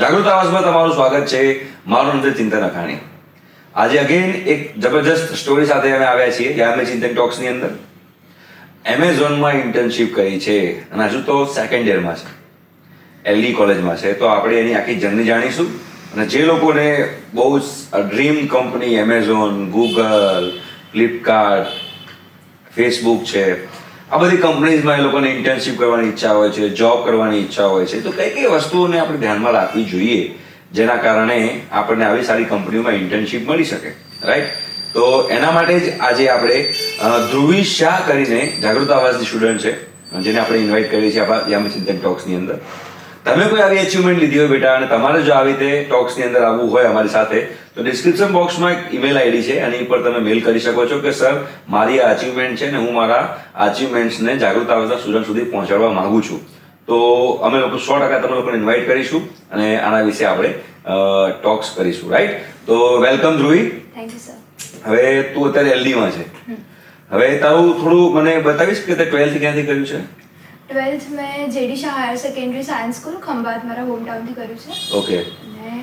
જાગૃત આવાસમાં તમારું સ્વાગત છે. મારું નામ છે ચિંતન અખાણી. આજે અગેન એક જબરજસ્ત સ્ટોરી સાથે અમે આવ્યા છીએ યામી ચિંતન ટોક્સની અંદર. એમેઝોનમાં ઇન્ટર્નશિપ કરી છે અને હજુ તો સેકન્ડ યરમાં છે, એલડી કોલેજમાં છે. તો આપણે એની આખી જર્ની જાણીશું અને જે લોકોને બહુ જ dream company Amazon, Google, Flipkart, Facebook છે, આ બધી કંપનીઝમાં એ લોકોને ઇન્ટર્નશિપ કરવાની ઈચ્છા હોય છે, જોબ કરવાની ઈચ્છા હોય છે, તો કઈ કઈ વસ્તુઓને આપણે ધ્યાનમાં રાખવી જોઈએ જેના કારણે આપણને આવી સારી કંપનીઓમાં ઇન્ટર્નશિપ મળી શકે, રાઈટ? તો એના માટે જ આજે આપણે ધ્રુવી શાહ કરીને જાગૃત આવાસની સ્ટુડન્ટ છે, જેને આપણે ઇન્વાઇટ કરીએ છીએ આપણા યામી ચિંતન ટોક્સની અંદર. તમે કોઈ આવી અચીવમેન્ટ લીધી હોય બેટા અને તમારે જો આવી રીતે ટોક્સની અંદર આવવું હોય અમારી સાથે, તો ડિસ્ક્રિપ્શન બોક્સમાં એક ઈમેલ આઈડી છે, એની પર તમે મેલ કરી શકો છો કે સર મારી આ અચીવમેન્ટ છે ને હું મારા અચીવમેન્ટ્સને જાગૃત આવાસના સ્ટુડન્ટ સુધી પહોંચાડવા માંગુ છું. તો અમે લોકો 100% તમે લોકોને ઇન્વાઇટ કરીશું અને આના વિશે આપણે ટોક્સ કરીશું, રાઈટ? તો welcome Dhruvi. Thank you sir. હવે તું અત્યારે એલડીમાં છે. હવે તારું થોડું મને બતાવીશ કે તે 12th ક્યાંથી કર્યું છે? 12th મેં JD Shah higher secondary science school Khambhat મારા હોમ ટાઉનથી કર્યું છે. ઓકે. અને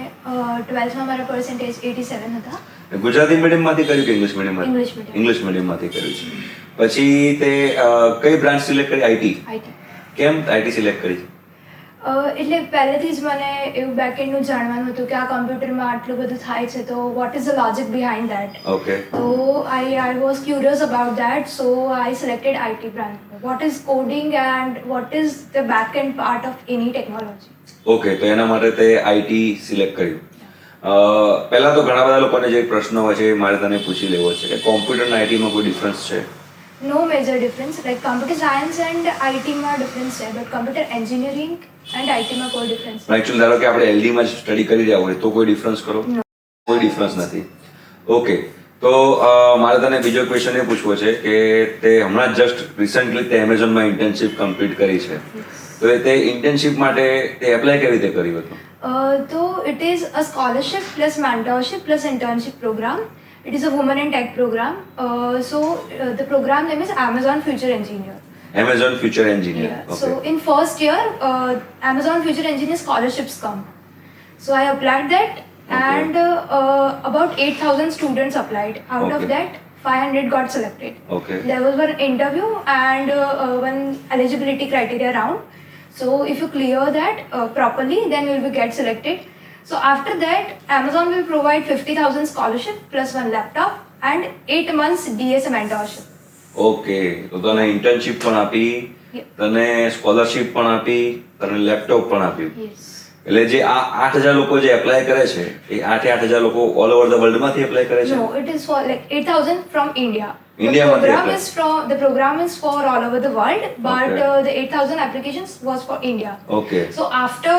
12th માં મારા પર્સન્ટેજ 87 હતા. ગુજરાતી મીડિયમમાંથી કર્યું કે ઇંગ્લિશ મીડિયમમાંથી? English medium. ઇંગ્લિશ મીડિયમમાંથી કર્યું છે. પછી તે કઈ બ્રાન્ચ સિલેક્ટ કરી? આઈટી. આઈટી. કેમ આઈટી સિલેક્ટ કરી? એટલે પહેલેથી જ મને એવું બેકએન્ડનું જાણવાનું હતું કે આ કમ્પ્યુટરમાં આટલું બધું થાય છે, તો what is the logic behind that. Okay. તો I was curious about that, so I selected IT branch. What is coding and what is the back-end part of any technology? Okay, તો એના માટે તે આઈટી સિલેક્ટ કર્યું. પહેલા તો ઘણા બધા લોકોને જે પ્રશ્ન હોય છે એ મારે તને પૂછી લેવો છે કે કોમ્પ્યુટર અને આઈટીમાં કોઈ ડિફરન્સ છે? No major difference. Like computer science and IT માં difference છે, but computer engineering and IT માં કોઈ difference પણ એકચ્યુઅલી ધારો કે આપણે એલડી માં સ્ટડી કરી રહ્યા હોય તો કોઈ ડિફરન્સ કરો? કોઈ ડિફરન્સ નથી. ઓકે, તો મારે તને બીજો ક્વેશ્ચન એ પૂછવો છે કે તે હમણાં જસ્ટ રિસન્ટલી તે એમેઝોનમાં ઇન્ટર્નશિપ કમ્પ્લીટ કરી છે, તો એ તે ઇન્ટર્નશિપ માટે તે એપ્લાય કેવી રીતે કર્યું હતું? તો it is a scholarship plus mentorship plus internship program. It is a women in tech program. The program name is Amazon Future Engineer. Amazon Future Engineer. Yeah. Okay. So in first year, Amazon Future Engineer scholarships come. So I applied that, and about 8,000 students applied. Out of that, 500 got selected. Okay. There was one interview and one eligibility criteria round. So if you clear that properly, then you will get selected. So after that, Amazon will provide 50,000 scholarship plus one laptop and 8 months DSA mentorship. Okay, તો તને internship પણ આપી, તને scholarship પણ આપી, તને laptop પણ આપ્યું. Yes. એટલે જે આ 8,000 લોકો જે એપ્લાય કરે છે એ 8,000 લોકો ઓલ ઓવર ધ વર્લ્ડ માંથી એપ્લાય કરે છે? No, it is for like 8,000 from India. India The program is for all over the world, but Okay. the 8,000 applications was for India. Okay. So after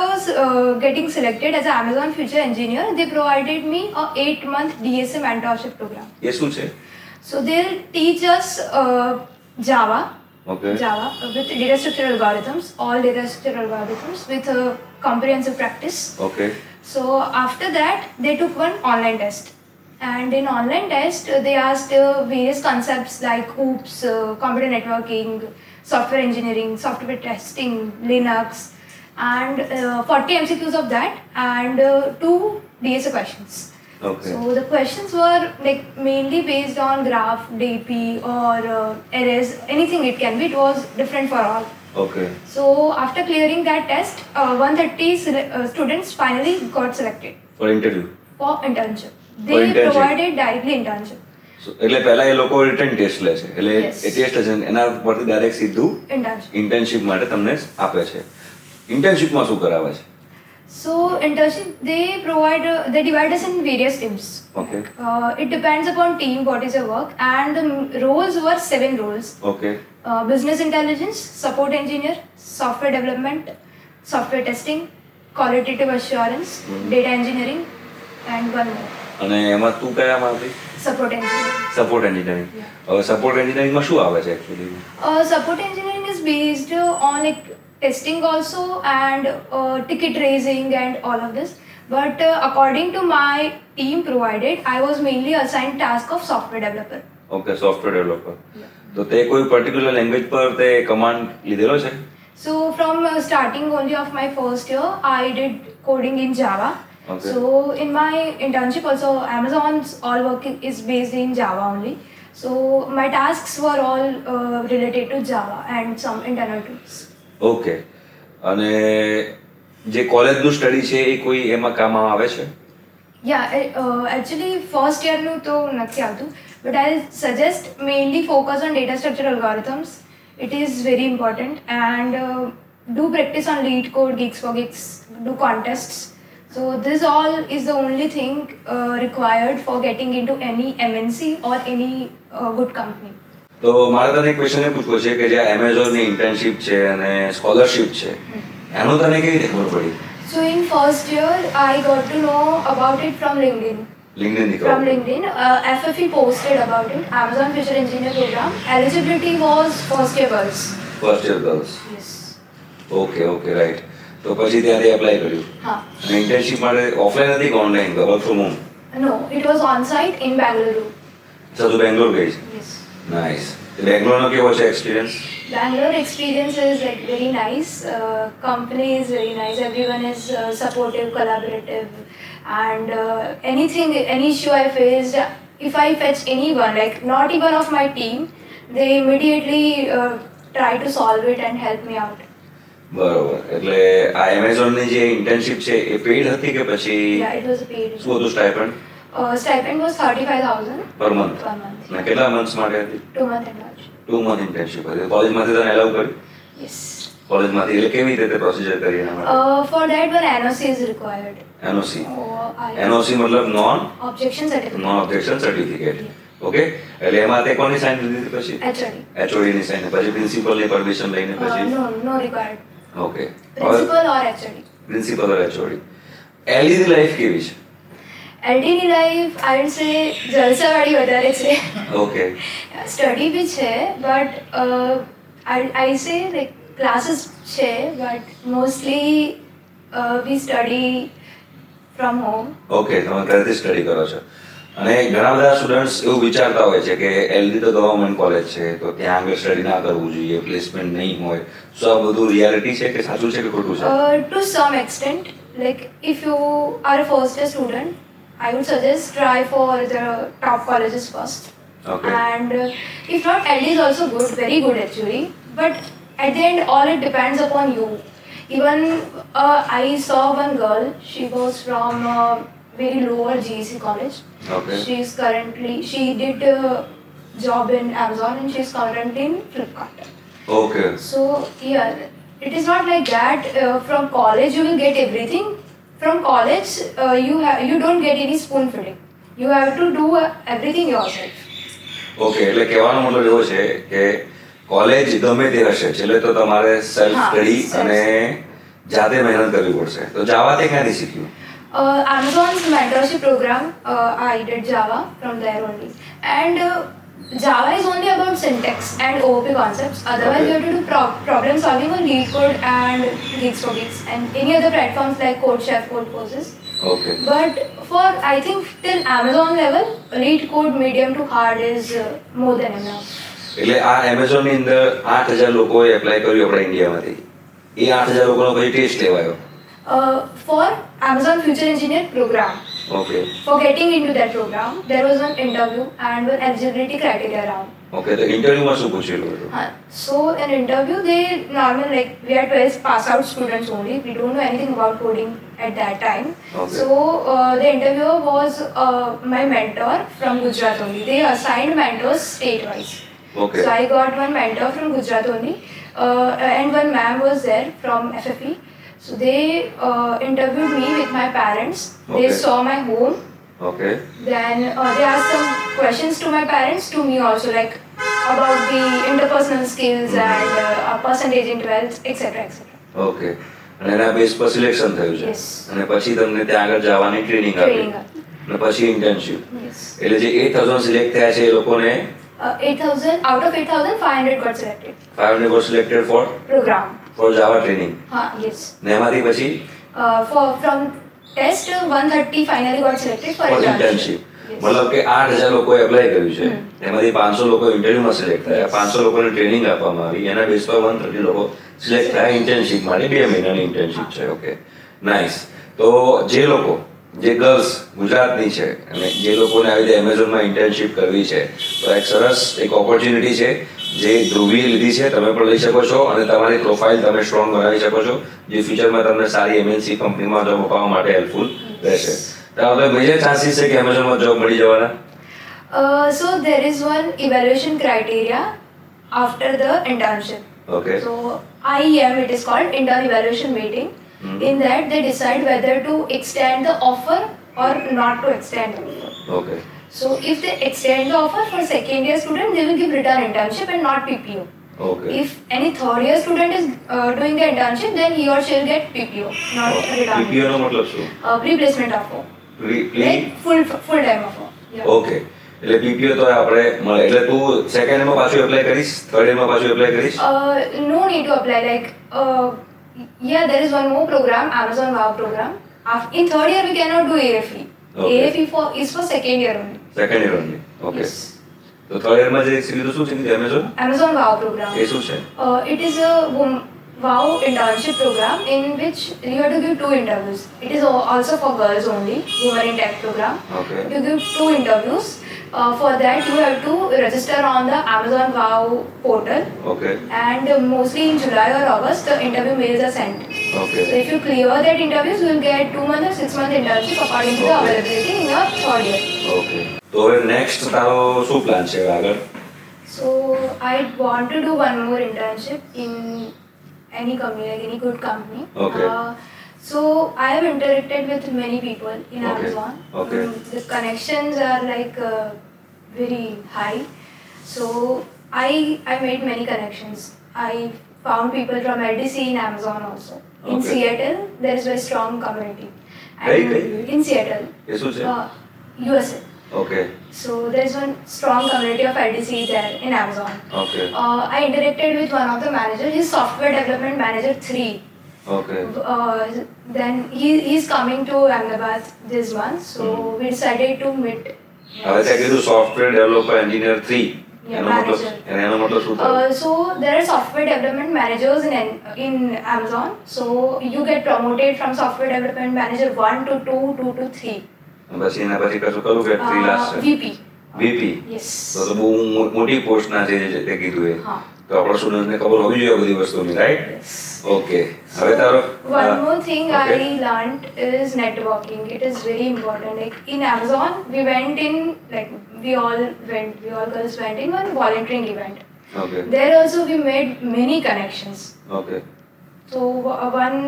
getting selected as an Amazon Future Engineer, they provided me a 8-month DSA mentorship program. એ શું છે? So they'll teach us Java. Okay. Java with data structure algorithms, all data structure algorithms with comprehensive practice. Okay. So after that, they took one online test. And in online test, they asked various concepts like OOPS, computer networking, software engineering, software testing, Linux, and 40 MCQs of that, and 2 DSA questions. Okay. So the questions were like mainly based on graph, DP, or arrays, anything it can be. It was different for all. Okay. So after clearing that test, 130 students finally got selected for interview? for internship. For They internship. provided directly internship. એટલે પહેલા એ લોકો written test લે છે, એટલે Yes. એ test છે એના પરથી direct સીધું Internship. ઇન્ટર્નશિપ માટે તમને આપે છે. ઇન્ટર્નશિપમાં શું કરાવે છે? So internship, they divide us in various teams. Okay. It depends upon team what is your work, and the roles were 7 roles: okay. business intelligence, support engineer, software development, software testing, qualitative assurance, data engineering, and one more, અને એમાં તું કયામાં હતી? support engineering. Support engineering. હવે support એન્જિનિયરિંગમાં શું આવે છે actually? Support engineering is based on like testing also and ticket raising and all of this. But according to my team provided, I was mainly assigned task of software developer. Okay, software developer. તો તે કોઈ particular language પર તે command લીધેલો છે? So from starting only of my first year, I did coding in Java. Okay. So in my internship also, Amazon's all work is based in Java only. So my tasks were all related to Java and some internal tools. Okay. અને જે કોલેજનું study છે એ કોઈ એમાં કામ આવે છે? Yeah, actually first year નું તો નથી આવતું, but I'll suggest mainly focus on data structure algorithms. It is very important, and do practice on lead code, geeks for geeks, do contests. So this all is the only thing required for getting into any MNC or any good company. તો મારે તને એક question એ પૂછવો છે કે જે એમેઝોનની internship છે અને scholarship છે એનું તને કેવી રીતે ખબર પડી? So in first year, I got to know about it from LinkedIn. લિંક્ડઇનથી From ખબર? LinkedIn, FFE posted about it. Amazon Future Engineer Program. Eligibility was first year girls. First year girls. Yes. Okay right. તો પછી ત્યાંથી apply કર્યું Huh. અને internship માટે offline હતી કે online work from home? No, it was on site in Bangalore. અચ્છા, તું બેંગ્લોર ગઈ છે? Yes. નાઇસ. બેંગ્લોરનો કેવો છે experience? Bangalore experience is like very nice. Company is very nice. Everyone is supportive, collaborative, and any issue I faced, if I fetch anyone, like not even of my team, they immediately try to solve it and help me out. બરોબર. એટલે આ એમેઝોનની જે internship છે એ paid હતી કે પછી Yeah, it was a paid. શું હતું stipend Stipend was 35,000 per month? per month. અને કેટલા મંથ્સ માટે હતી? 2 month and large. 2 month internship હતી. કોલેજમાંથી તને એલાઉ કર્યું? Yes. કોલેજમાંથી એટલે કેવી રીતે પ્રોસિજર કરી એના માટે? For that one, NOC is required. NOC. I NOC મતલબ non objection certificate. Objection certificate. Okay. એટલે એમાં તે કોની સાઇન લીધી પછી? HOD. એચઓડી ની સાઇન, પછી પ્રિન્સિપલની પરમિશન લઈને પછી? No required. Okay. Principal or HOD. Principal or HOD. એલડીની લાઈફ કેવી છે? LD ની લાઈફ આઈ વુડ સે જલસાવાળી વધારે છે. ઓકે. સ્ટડી બી છે, but I say like classes છે, but mostly we study from home. Okay, તમે ઘરેથી સ્ટડી કરો છો. અને ઘણા બધા સ્ટુડન્ટ્સ એવું વિચારતા હોય છે કે એલડી તો ગવર્મેન્ટ કોલેજ છે તો ત્યાં આગળ સ્ટડી ના કરવું જોઈએ, પ્લેસમેન્ટ નહીં હોય. શું આ બધું રિયાલિટી છે કે સાચું છે કે ખોટું છે? To some extent, like if you are a first year student, I would suggest try for the top colleges first. Okay. And if not, LD is also good, very good actually. But at the end, all it depends upon you. Even I saw one girl. She was from very lower GEC college. Okay. She did job in Amazon and she's currently in Flipkart. Okay. So yeah, it is not like that. From college you will get everything. From college you don't get any spoon feeding. You have to do everything yourself. Okay, એટલે કહેવાનો મતલબ એવો છે કે college ગમે તે હશે છેલ્લે તો તમારે સેલ્ફ હા, સ્ટડી self- અને જાતે મહેનત કરવી પડશે. તો જાવા તે ક્યાંથી શીખ્યું? Amazon's mentorship program, I did Java from there only. And Java is only about syntax and OOP concepts. Otherwise, Okay. you have to do problem solving on Lead Code and Geeks for Geeks and any other platforms like CodeChef, Codeforces. Okay. But for I think till Amazon level, Lead Code medium to hard is more than enough. એટલે આ એમેઝોનની અંદર 8,000 લોકોએ apply કર્યું આપણા ઇન્ડિયામાંથી. એ 8,000 લોકોનો પછી test લેવાયો. For Amazon Future Engineer program, okay. for getting into that program, there was an interview and an eligibility criteria round. Okay, તો ઇન્ટરવ્યુમાં શું પૂછેલું હતું? So in interview, they normal like we are 12 pass out students only. We don't know anything about coding at that time. Okay. So the interviewer was my mentor from Gujarat only. They assigned mentors state wise. Okay. So I got one mentor from Gujarat only, and one ma'am was there from FFE. So they interviewed me with my parents. They Okay. saw my home. Okay. Then they asked some questions to my parents, to me also, like about the interpersonal skills and percentage in 12th, etc. etc. Okay. અને એના base પર selection થયું છે. Yes. અને પછી તમને ત્યાં આગળ જવાની ટ્રેનિંગ આપી. Training આપી. અને પછી ઇન્ટર્નશિપ. Yes. એટલે જે 8,000 સિલેક્ટ થયા છે એ લોકોને 8,000 out of 8,500 got selected. 500 got selected for Program. Java training. Yes. ને એમાંથી પછી From test 130 finally got selected for for internship. internship. Yes. મતલબ કે 8,000 લોકોએ એપ્લાય કર્યું છે એમાંથી 500 લોકો ઇન્ટરવ્યુમાં સિલેક્ટ થયા, Yes. 500 લોકોને ટ્રેનિંગ આપવામાં આવી, એના બેઝ પર 130 લોકો સિલેક્ટ થાય ઇન્ટર્નશિપ માટે 2 મહિનાની ઇન્ટર્નશિપ છે. Okay, nice. તો જે લોકો, જે ગર્લ્સ ગુજરાતની છે અને જે લોકોને આવી રીતે એમેઝોનમાં ઇન્ટર્નશિપ કરવી છે, તો એક સરસ એક ઓપોર્ચ્યુનિટી છે જે ધ્રુવીએ લીધી છે. તમે પણ લઈ શકો છો અને તમારી પ્રોફાઇલ તમે સ્ટ્રોંગ બનાવી શકો છો, જે ફ્યુચરમાં તમને સારી એમએનસી કંપનીમાં જોબ અપાવવા માટે હેલ્પફુલ રહેશે. તો મેજર ચાન્સીસ છે કે એમેઝોનમાં જોબ મળી જવાના? So there is one evaluation criteria after the internship. Okay. So IEM, it is called intern evaluation meeting. In that they decide whether to extend the offer or not to extend the offer. Okay. So if they extend the offer for second year student, they will give return internship and not PPO. Okay. If any third year student is doing the internship, then he or she will get PPO, not return. PPO નો મતલબ શું? Pre-placement offer. Like full time offer. Yeah. Okay, એટલે PPO તો આપણે મળે. એટલે તું second યરમાં પાછું apply કરીશ, થર્ડ યરમાં પાછું એપ્લાય કરીશ? No need to apply. Like, yeah, there is one more program, Amazon Wow program. In third year, we cannot do AFE. Okay. AFE is for second year only. Second year only. Okay. Yes. તો third યરમાં જે લીધું શું છે Amazon? Amazon Wow program. એ શું છે? It is a Wow internship program in which you have to give 2 interviews. It is also for girls only, Women in Tech program. Okay. You give 2 interviews. For that, you have to register on the Amazon Wow portal. Okay. And mostly in July or August, the interview mails are sent. Okay. So if you clear that interviews, you will get 2 months or 6 month internship according to the Okay. availability in your third year. Okay. તો હવે next તારો શું plan છે હવે આગળ? So I want to do one more internship in any company, like any good company. Okay. So I have interacted with many people in Okay. Amazon. Okay. The connections are like very high. So I made many connections. I found people from LDC in Amazon also. In Okay. Seattle, there is very strong community. Hey. In Seattle, એ શું છે? USA. Okay. So there is one strong community of LDC there in Amazon. Okay. I interacted with one of the managers. He's software development manager 3. Okay. Then he's coming to Ahmedabad this month, so we decided to meet. હવે તે કીધું software developer engineer 3. Yeah, એનો મતલબ manager. એનો મતલબ શું થાય? So there are software development managers in Amazon. So you get promoted from software development manager 1 to 2, 2 to 3. પછી એના પછી કશું કરું કે ફ્રીલાન્સ છે? VP. VP. Yes. તો બહુ મોટી પોસ્ટના છે જે કીધું એ. હા. તો આપણા સ્ટુડન્ટને ખબર હોવી જોઈએ બધી વસ્તુની, રાઈટ? Yes. ઓકે. હવે તારો One more thing okay. I learned is networking. It is very important. Like in Amazon, we went in, like we all girls went in one volunteering event. Okay. There also we made many connections. Okay. So one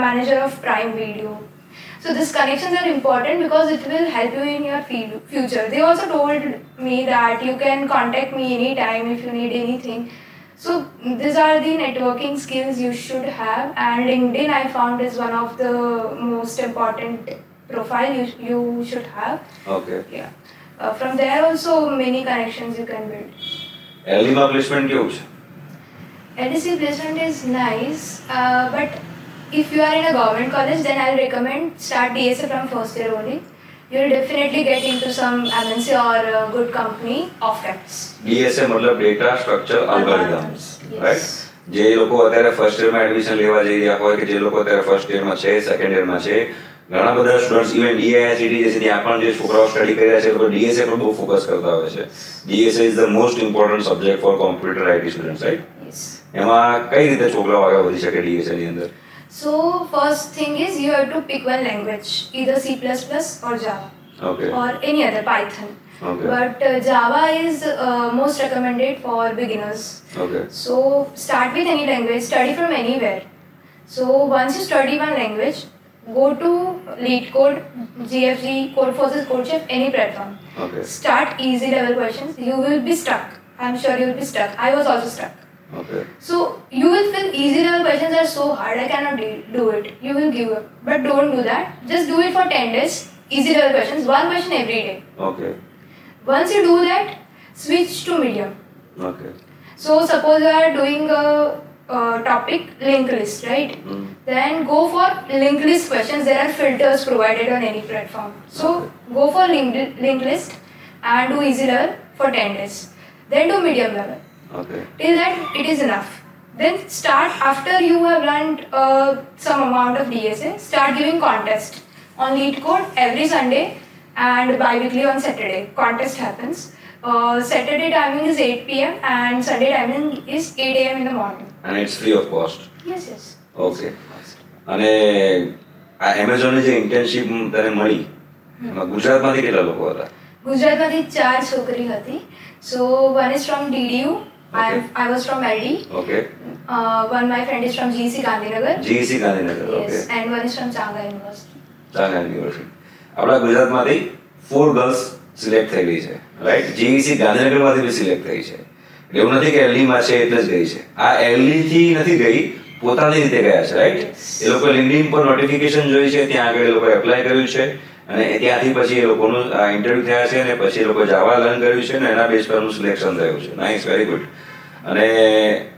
manager of Prime Video. So these connections are important because it will help you in your future. They also told me that you can contact me anytime if you need anything. So these are the networking skills you should have, and LinkedIn I found is one of the most important profile you should have. Okay. Yeah. From there also many connections you can build. એલડીમાં placement કેવું છે? LDC placement is nice, but if you are in a government college, then I'll recommend start DSA from first year only. You'll definitely get into some MNC or a good company off campus. DSA મતલબ data structure algorithms, Yes. Right? જે લોકો અત્યારે first યરમાં admission લેવા જઈ રહ્યા હોય કે જે લોકો અત્યારે ફર્સ્ટ યરમાં છે, સેકન્ડ યરમાં છે, ઘણા બધા સ્ટુડન્ટ્સ ઇવન ડીઆઈઆઈસીટી જે છે ત્યાં પણ જે છોકરાઓ સ્ટડી કરી રહ્યા છે એ લોકો ડીએસએ પર બહુ ફોકસ કરતા હોય છે. DSA is the most important subject for computer IT students, right? Yes. એમાં કઈ રીતે છોકરાઓ આગળ વધી શકે ડીએસએ ની અંદર? So first thing is you have to pick one language, either C++ or Java okay. or any other Python. Okay. But Java is most recommended for beginners. Okay. So start with any language, study from anywhere. So once you study one language, go to LeetCode, GFG, Codeforces, CodeChef, any platform. Okay. Start easy level questions. You will be stuck. I'm sure you will be stuck. I was also stuck. Okay. So you will feel easy level questions are so hard, I cannot do it. You will give up. But don't do that. Just do it for 10 days. Easy level questions, one question every day. Okay. Once you do that, switch to medium. Okay. So suppose you are doing a topic linked list, right? Then go for linked list questions. There are filters provided on any platform. So go for linked list and do easy level for 10 days. Then do medium level. Okay. Till that it is enough. Then start after you have learned some amount of DSA, start giving contest on lead code every Sunday and bi-weekly on Saturday. Contest happens. Saturday timing is 8 p.m. and Sunday timing is 8 a.m. in the morning. And it's free of cost. Yes, yes. Okay. અને આ એમેઝોનની જે internship તને મળી એમાં ગુજરાતમાંથી કેટલા લોકો હતા? ગુજરાતમાંથી 4 છોકરી હતી. So one is from DDU. Okay. I was from LD. Okay. One my friend is from GC Gandhinagar. GEC Gandhinagar. Okay. Yes, and one is from Changa University. Changa university. આપણા ગુજરાતમાંથી 4 ગર્લ્સ સિલેક્ટ થઈ ગઈ છે, રાઈટ? જીઈસી ગાંધીનગરમાંથી બી select થઈ છે. એવું નથી કે એલડીમાં છે એટલે જ ગઈ છે. આ એલડીથી નથી ગઈ, પોતાની રીતે ગયા છે, રાઈટ? એ લોકો લિંક્ડઇન પર નોટિફિકેશન જોઈ છે, ત્યાં આગળ એ લોકોએ એપ્લાય કર્યું છે અને ત્યાંથી પછી એ લોકોનું ઇન્ટરવ્યુ થયા છે અને પછી એ લોકોએ જાવા લર્ન કર્યું છે અને એના બેઝ પરનું સિલેક્શન થયું છે. Nice, very good. અને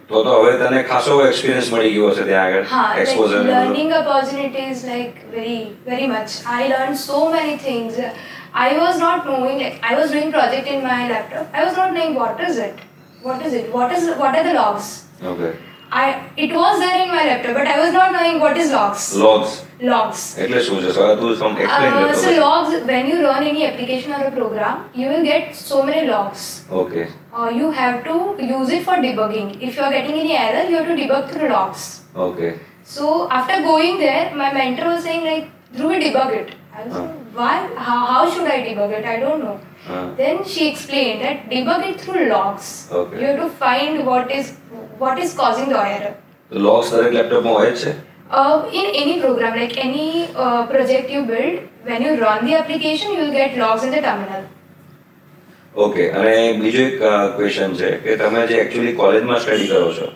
તો હવે તને ખાસો એક્સપિરિયન્સ મળી ગયો હશે ત્યાં આગળ, Like exposure. learning opportunities like very much. I learned so many things. I was not knowing, like I was doing project in my laptop. I was not knowing what is it, what are the logs. Okay. It was there in my laptop, but I was not knowing what is logs. Logs. એટલે શું છે? Sir તું સમ explain So logs, when you run any application or a program, you will get so many logs. Okay. You have to use it for debugging. If you are getting any error, you have to debug through logs. Okay. So after going there, my mentor was saying like, Dhruv, debug it. I was like, why? How should I debug it? I don't know. Then she explained that debug it through logs. Okay. You have to find what is causing the error. Logs દરેક લેપટોપમાં હોય જ છે? In any program, like any project you build, when you run the application, you will get logs in the terminal. Okay. અને બીજો એક question છે કે તમે જે એકચ્યુઅલી કોલેજમાં સ્ટડી કરો છો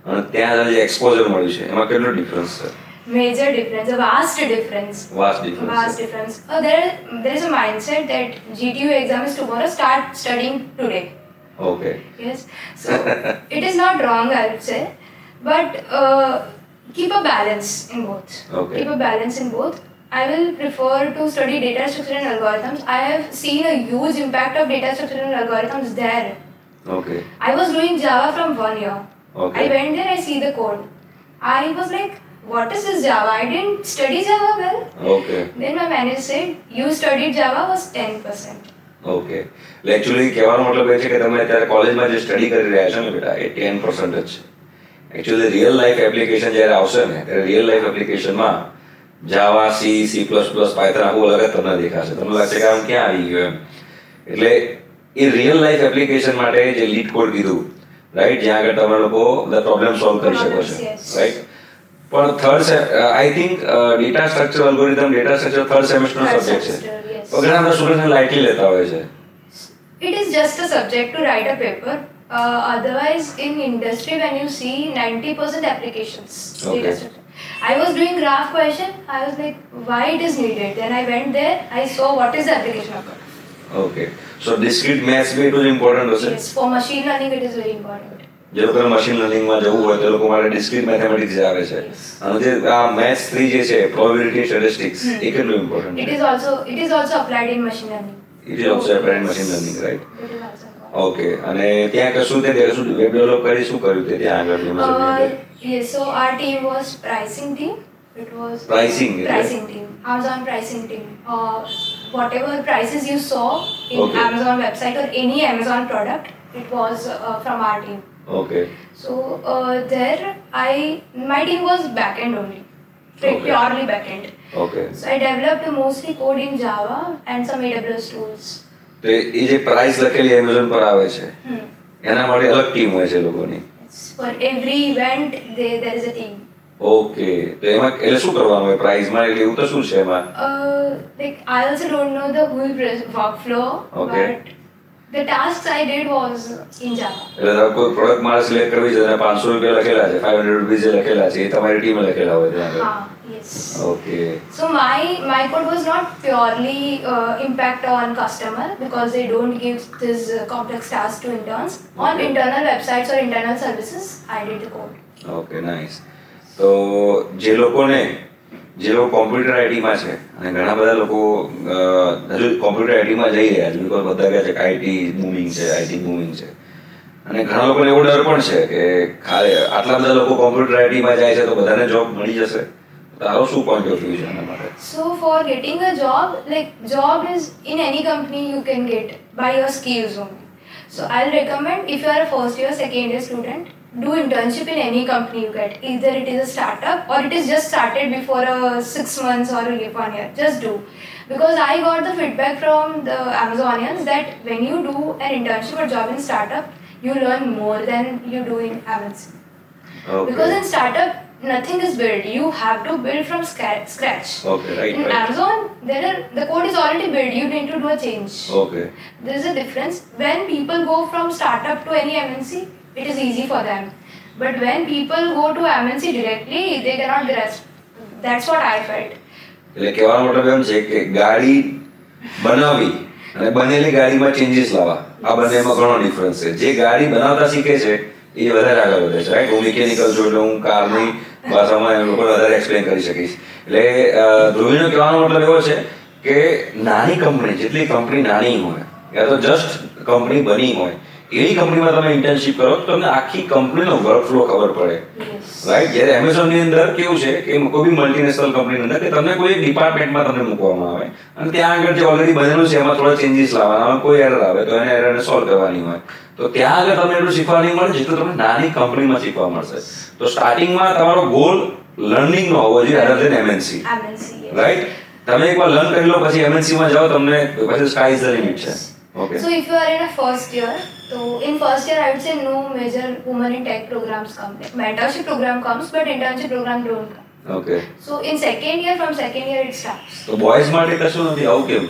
અને ત્યાં જે એક્સપોઝર મળ્યું છે એમાં કેટલો ડિફરન્સ છે? Major difference, a vast difference. Vast difference. Vast difference. There is a mindset that GTU exam is tomorrow. Start studying today. Okay. Yes. So it is not wrong, I would say, but keep a balance in both. Okay. Keep a balance in both. I will prefer to study data structure and algorithms. I have seen a huge impact of data structure and algorithms there. Okay. I was doing Java from 1 year. Okay. I went there, I see the code. I was like, what is this Java? I didn't study Java well. Okay. Then my manager said, you studied Java was 10%. Okay. એટલે actually કહેવાનો મતલબ એ છે કે તમે અત્યારે કોલેજમાં જે study કરી રહ્યા છો ને બેટા એ 10% જ છે. એકચ્યુઅલી રિયલ લાઈફ એપ્લિકેશન જ્યારે આવશે ને ત્યારે રિયલ લાઈફ એપ્લિકેશનમાં જાવા, સી પ્લસ પ્લસ, પાયથન આખું અલગ જ તમને દેખાશે. તમને લાગશે કે આમ ક્યાં આવી ગયું એમ. એટલે એ રિયલ લાઈફ એપ્લિકેશન માટે જે લીડ કોડ કીધું, રાઈટ, જ્યાં આગળ તમે લોકો બધા પ્રોબ્લેમ સોલ્વ કરી શકો છો, Yes. રાઈટ? પણ third I think data structure algorithm, data structure third સેમેસ્ટરનો Third સબ્જેક્ટ છે. semester, yes. તો ઘણા બધા સ્ટુડન્ટ લાઇટલી લેતા હોય છે. It is just a subject to write a paper. Otherwise, in industry, when you see 90% applications, Okay. data structure. I was doing graph question. I was like, why it is needed? Then I went there. I saw what is the application of graph. Okay. So discrete maths બી એટલું જ important હશે. Yes, for machine learning, it is very important. જે લોકોને machine લર્નિંગમાં જવું હોય તે લોકો માટે ડિસ્ક્રીટ મેથેમેટિક્સ જે આવે છે અને જે આ મેથ્સ 3 જે છે પ્રોબેબિલિટી સ્ટેટિસ્ટિક્સ એ કેટલું ઇમ્પોર્ટન્ટ It છે? is also applied in machine learning. It is also applied in machine learning, right? It is also important. Okay. અને ત્યાં કશું તે વેબ ડેવલપ કરી શું કર્યું તે ત્યાં આગળ? Yes, so our team was pricing team. It was Pricing, is it? pricing team, Amazon pricing team. Whatever prices you saw in Okay. Amazon website or any Amazon product, it was from our team. Okay. So there, my team was backend only, Okay. purely backend. Okay. So I developed mostly code in Java and some AWS tools. તો એ જે price લખેલી Amazon પર આવે છે Hmm. એના માટે અલગ team હોય છે લોકોની? Yes. For every event, there is a team. Okay. તો એમાં એટલે શું કરવાનું હોય પ્રાઇઝમાં? એટલે એવું તો શું છે એમાં? Like I also don't know the whole workflow, Okay. but the tasks I did was in Java. એટલે તમે કોઈ પ્રોડક્ટ મારે સિલેક્ટ કરવી છે અને 500 રૂપિયા લખેલા છે, 500 રૂપીસ જે લખેલા છે એ તમારી ટીમે લખેલા હોય ત્યાં આગળ? Yes. Okay. So my code was not purely impact on customer because they don't give this complex task to interns. On Okay. internal websites or internal services, I did the code. Okay, nice. તો જે લોકો computer આઈટીમાં છે અને ઘણા બધા લોકો હજુ computer આઈટીમાં જઈ રહ્યા છે, બિકોઝ બધા કહે છે કે આઈટી બૂમિંગ છે, આઈટી બૂમિંગ છે, અને ઘણા લોકોને એવો ડર પણ છે કે ખાલી આટલા બધા લોકો કોમ્પ્યુટર આઈટીમાં જાય છે તો બધાને જોબ મળી જશે. તારો શું પોઈન્ટ ઓફ વ્યૂ છે એના માટે? So for getting a job, like job is in any company you can get by your skills only. So I'll recommend if you are a first year, second year student, do internship in any company you get. Either it is a startup or it is just started before 6 months or 1 year. Just do. Because I got the feedback from the Amazonians that when you do an internship or job in startup, you learn more than you do in MNC. Because in startup, nothing is built. You have to build from scratch. Okay, right. In Amazon, the code is already built. You need to do a change. Okay. There is a difference. When people go from startup to any MNC, it is easy for them. But when people go to MNC directly, they cannot grasp. That's what I felt. એટલે કહેવાનો મતલબ એમ છે કે ગાડી બનાવી અને બનેલી ગાડીમાં ચેન્જીસ લાવવા, આ બંનેમાં ઘણો ડિફરન્સ છે. જે ગાડી બનાવતા શીખે છે એ વધારે આગળ વધે છે, રાઈટ? હું મિકેનિકલ છું એટલે હું કારની ભાષામાં એ લોકો વધારે એક્સપ્લેન કરી શકીશ. એટલે ધ્રુવીનો કહેવાનો મતલબ એવો છે કે નાની કંપની, જેટલી કંપની નાની હોય યા તો જસ્ટ કંપની બની હોય એવી કંપનીમાં તમે ઇન્ટર્નશિપ કરો તો તમને આખી કંપનીનો વર્કફ્લો ખબર પડે, રાઈટ? જ્યારે એમેઝોનની અંદર કેવું છે કે કોઈ બી મલ્ટીનેશનલ કંપનીની અંદર કે તમને કોઈ એક ડિપાર્ટમેન્ટમાં તમને મૂકવામાં આવે અને ત્યાં આગળ જે ઓલરેડી બનેલું છે એમાં થોડા ચેન્જીસ લાવવાના હોય, કોઈ એરર આવે તો એને એરરને સોલ્વ કરવાની હોય. તો ત્યાં આગળ તમને એટલું શીખવા નહીં મળે જેટલું તમને નાની કંપનીમાં શીખવા મળશે. તો સ્ટાર્ટિંગમાં તમારો ગોલ લર્નિંગનો હોવો જોઈએ rather than MNC, રાઈટ? તમે એકવાર લર્ન કરી લો પછી MNCમાં જાઓ તમને પછી સ્કાય ઇઝ ધ લિમિટ છે. Okay. So if you are in a first year, so in first year I would say no major women in tech programs come. Like mentorship program comes, but internship program don't come. Okay. So in second year, from second year it starts. તો boys માટે કશું નથી, આવું કેમ?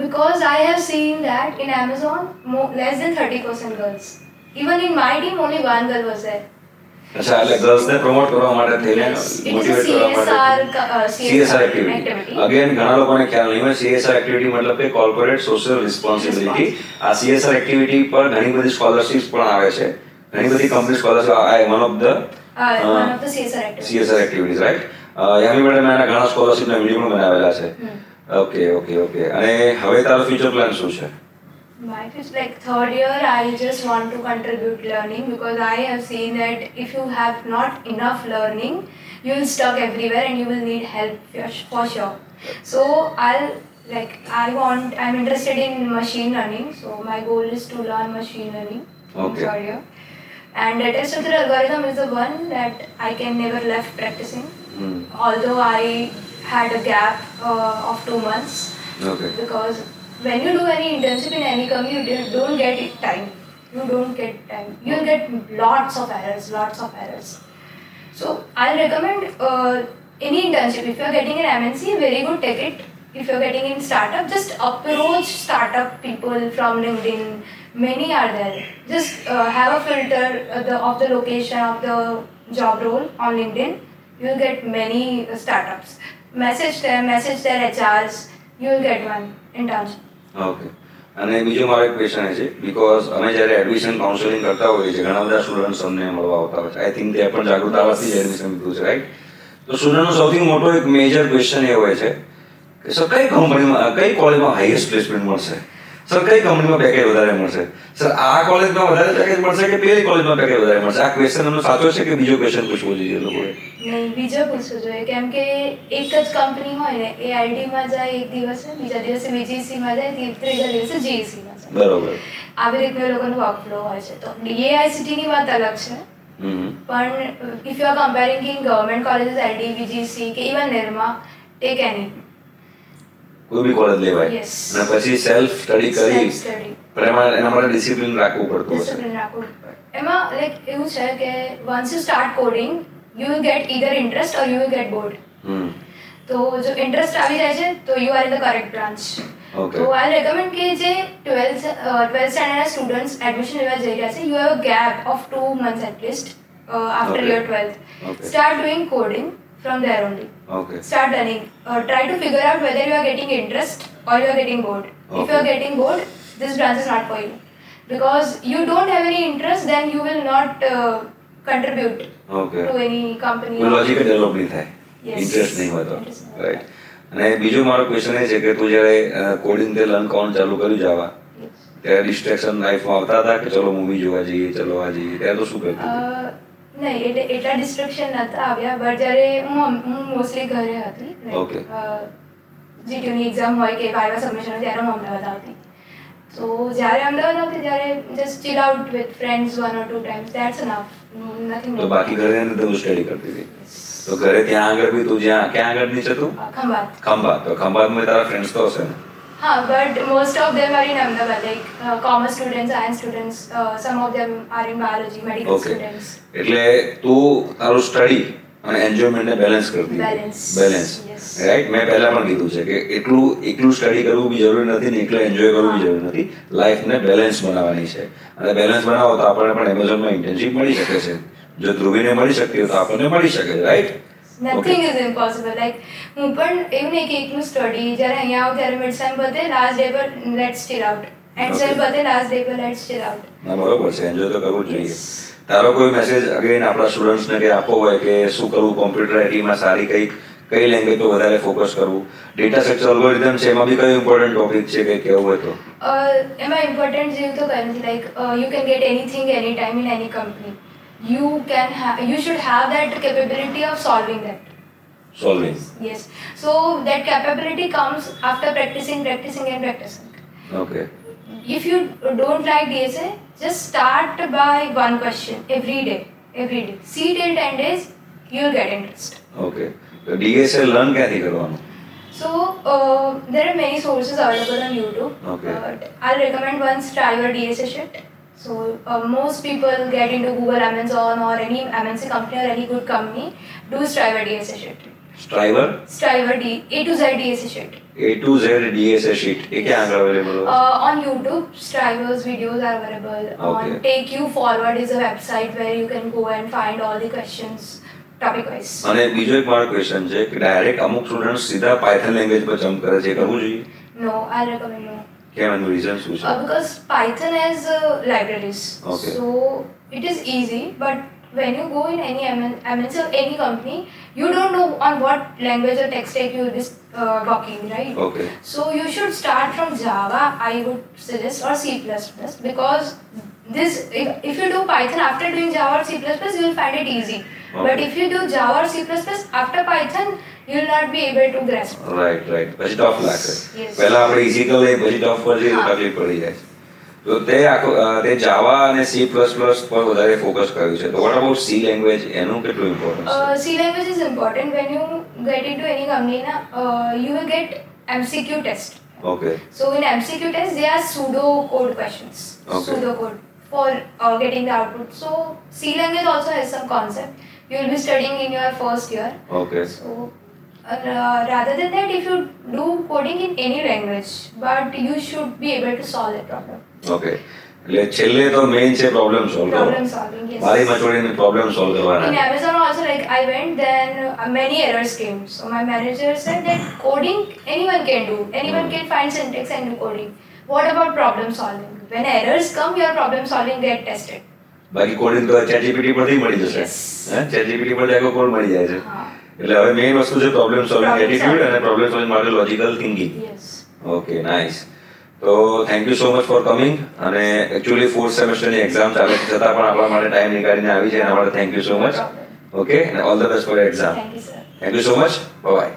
Because I have seen that in Amazon, less than 30% girls. Even in my team, only one girl was there. અચ્છા, એટલે ગર્લ્સને promote કરવા માટે થઈને It is a મોટિવેટ કરવા માટે CSR એક્ટિવિટી. અગેન ઘણા લોકોને ખ્યાલ નહીં હોય CSR એક્ટિવિટી મતલબ કે કોર્પોરેટ સોશિયલ રિસ્પોન્સિબિલિટી. આ CSR એક્ટિવિટી પર ઘણી બધી સ્કોલરશિપ્સ પણ આવે છે, ઘણી બધી કંપની સ્કોલરશિપ આ one of the CSR activities, right? Yami madam એના ઘણા સ્કોલરશિપના વિડીયો પણ બનાવેલા છે. ઓકે. અને હવે તારો ફ્યુચર પ્લાન શું છે? My future, like third year, I just want to contribute learning because I have seen that if you have not enough learning, you will stuck everywhere and you will need help for sure. So I'm interested in machine learning. So my goal is to learn machine learning in third year. And the test of the algorithm is the one that I can never left practicing. Although I had a gap of 2 months. Okay. Because when you do any internship in any company, you don't get time. You don't get time. You'll get lots of errors. So I'll recommend any internship. If you're getting an MNC, very good, take it. If you're getting in startup, just approach startup people from LinkedIn. Many are there. Just have a filter of the location of the job role on LinkedIn. You'll get many startups. Message their HRs. You'll get one internship. Okay. અને બીજો મારો એક question છે, because અમે જ્યારે admission counselling કરતા હોઈએ છીએ ઘણા બધા સ્ટુડન્ટ્સ અમને મળવા આવતા હોય છે. આઈ થિંક તે પણ જાગૃત આવાસથી જ એડમિશન લીધું છે, રાઈટ? તો સ્ટુડન્ટનો સૌથી મોટો એક મેજર ક્વેશ્ચન એ હોય છે કે સર કઈ કંપનીમાં કઈ કોલેજમાં હાઈએસ્ટ પ્લેસમેન્ટ મળશે, સર કઈ કંપનીમાં પેકેજ વધારે મળશે, સર આ કોલેજમાં વધારે પેકેજ મળશે કે પેલી કોલેજમાં પેકેજ વધારે મળશે? આ ક્વેશ્ચન એમનો સાચો છે કે બીજો ક્વેશ્ચન પૂછવો જોઈએ લોકોએ? નહીં, બીજો પૂછવું જોઈએ. કેમ કે એક જ કંપની હોય ને, એ આઈટીમાં જાય એક દિવસે, બીજા દિવસે BGCમાં જાય, ત્રીજા દિવસે GECમાં જાય. બરોબર. આવી રીતનું એ લોકોનું વર્કફ્લો હોય છે. તો DAICTની વાત અલગ છે, પણ if you are comparing in government colleges, ID, BGC કે ઇવન નિરમા, ટેક એની કોઈ બી કોલેજ લેવાય અને પછી સેલ્ફ સ્ટડી કરી પણ એના માટે ડિસિપ્લિન રાખવું પડતું હશે. એમાં લાઈક એવું છે કે once you start coding you will get either interest or you will get board. તો જો ઇન્ટરેસ્ટ આવી જાય છે તો you are in the correct branch. તો આઈ રેકમેન્ડ કે જે 12th સ્ટાન્ડર્ડના સ્ટુડન્ટ્સ એડમિશન લેવા જઈ રહ્યા છે, you have a gap of 2 months at least after your 12th. Start doing coding from there only. Start learning. Try to figure out whether you are getting interest or you are getting bored. If you are getting bored, this branch is not for you. Because you don't have any interest, then you will not contribute to any company. Logic develop નહીં થાય, interest નહીં હોય તો, right? અને બીજો મારો question એ છે કે તું જ્યારે કોડિંગ તે લર્ન કરવાનું ચાલુ કર્યું જાવા, ત્યારે ડિસ્ટ્રેક્શન લાઈફમાં આવતા હતા કે ચલો મૂવી જોવા જઈએ, ચલો આ જઈએ, ત્યારે તો શું કરતી હતી? નહીં એટલે એટલા ડિસ્ટ્રક્શન નહોતા આવ્યા બટ જ્યારે હું મોસ્ટલી ઘરે હતી Okay. જીટીયુની એક્ઝામ હોય કે વાયવા સબમિશન હોય ત્યારે હું અમદાવાદ આવતી તો જ્યારે અમદાવાદ આવતી ત્યારે just chill out with friends 1 or 2 times that's enough nothing તો બાકી ઘરે તું સ્ટડી કરતી હતી તો ઘરે ત્યાં આગળ બી તું જ્યાં ક્યાં આગળ નીચે તું ખંભાત ખંભાત, તો ખંભાતમાં તારા ફ્રેન્ડ્સ તો હશે ને? હા but most of them are in Ahmedabad like commerce students, science students, some of them are in biology, medical Okay. students. એટલે તું તારું સ્ટડી અને એન્જોયમેન્ટને બેલેન્સ કરતી Balance. Balance Yes. રાઈટ. મેં પહેલા પણ કીધું છે કે એકલું સ્ટડી કરવું બી જરૂરી નથી ને એકલું એન્જોય કરવું બી જરૂરી નથી. લાઈફને બેલેન્સ બનાવવાની છે અને બેલેન્સ બનાવો તો આપણને પણ એમેઝોનમાં ઇન્ટર્નશિપ મળી શકે છે. જો ધ્રુવીને મળી શકતી હોય તો આપણને મળી શકે છે, right? Nothing is impossible. Like હું પણ એવું નહીં કે એકલું સ્ટડી જ્યારે અહીંયા આવું ત્યારે મિડ સેમ પતે લાસ્ટ ડે પર let's chill out and sem પતે લાસ્ટ ડે પર લેટ્સ ચીલ આઉટ. ના બરોબર છે, એન્જોય તો કરવું જ જોઈએ. તારો કોઈ મેસેજ અગેન આપણા સ્ટુડન્ટ્સને કે આપવો હોય કે શું કરવું કોમ્પ્યુટર આઈટીમાં સારી કઈ લેંગ્વેજ પર વધારે ફોકસ કરવું? ડેટા સ્ટ્રક્ચર એલ્ગોરિધમ છે એમાં બી કયો ઇમ્પોર્ટન્ટ ટોપિક છે કે કેવું હોય તો? એમાં ઇમ્પોર્ટન્ટ જેવું તો કંઈ નથી like you can get anything any time in any company. You should have that capability of solving that. Solving. Yes. So that capability comes after practicing. Okay. If you don't like DSA, just start by one question every day. See till 10 days, you'll get interest. Okay. તો DSA learn ક્યાંથી કરવાનું? So there are many sources available on YouTube. Okay. I'll recommend one Striver DSA sheet. So most people get into Google, Amazon or any MNC company or any good company, do Striver DSA sheet. Striver Striver A to Z DSA sheet. A to Z DSA sheet એ ક્યાં આગળ available હોય? On YouTube, Striver's videos are available. Okay. On Take You Forward is a website where you can go and find all the questions topic wise. અને બીજો એક મારો question છે કે ડાયરેક્ટ અમુક સ્ટુડન્ટ સીધા પાયથન લેંગ્વેજ પર જમ્પ કરે છે, કરવું જોઈએ? No, I recommend no. કેમ, એનું રીઝન શું છે? Because Python has libraries. Okay. So it is easy, but when you go in any MNC or any company, you don't know on what language or tech stack you will be working, right? Okay. So you should start from Java, I would suggest, or C++, because if you do Python after doing Java or C++, you will find it easy. But Okay. if you do Java or C++ after Python, you will not be able to grasp. Right પછી tough લાગશે. Yes. પહેલા આપણે easy કરી લઈએ પછી tough પર જઈએ તો હા. તકલીફ પડી જાય છે. તો તે જાવા અને સી પ્લસ પ્લસ પર વધારે ફોકસ કર્યું છે. તો વોટ અબાઉટ સી લેંગ્વેજ, એનું કેટલું ઇમ્પોર્ટન્સ છે? C language is important. When you get into any company, you will get MCQ test. Okay. So in MCQ test, there are pseudo code questions. Okay. Pseudo code for getting the output. So C language also has some concept. You will be studying in your first year. Okay. So rather than that, if you do coding in any language, but you should be able to solve that problem. Okay. એટલે છેલ્લે તો main છે problem solve Problem કરવાનો. solving, yes. મારી મચોડીને problem solve In કરવાના. Amazon also, like I went, then many errors came. So my manager said that coding anyone can do. Anyone can find syntax and do coding. What about problem solving? When errors come, your problem solving get tested. બાકી coding તો chat GPT પરથી મળી જશે. Yes. Chat GPT પર જાય code મળી જાય છે. હા. એટલે હવે મેઇન વસ્તુ છે problem solving Problem attitude solving. અને પ્રોબ્લેમ સોલ્વિંગ માટે logical thinking. Yes. Okay, nice. તો thank you so much for coming. અને એકચ્યુઅલી 4th સેમેસ્ટરની એક્ઝામ ચાલે છે છતાં પણ આપણા માટે ટાઈમ નીકાળીને આવી છે એના માટે thank you so much. No problem. Okay, અને all the best for exam. Thank you, sir. Thank you so much. By.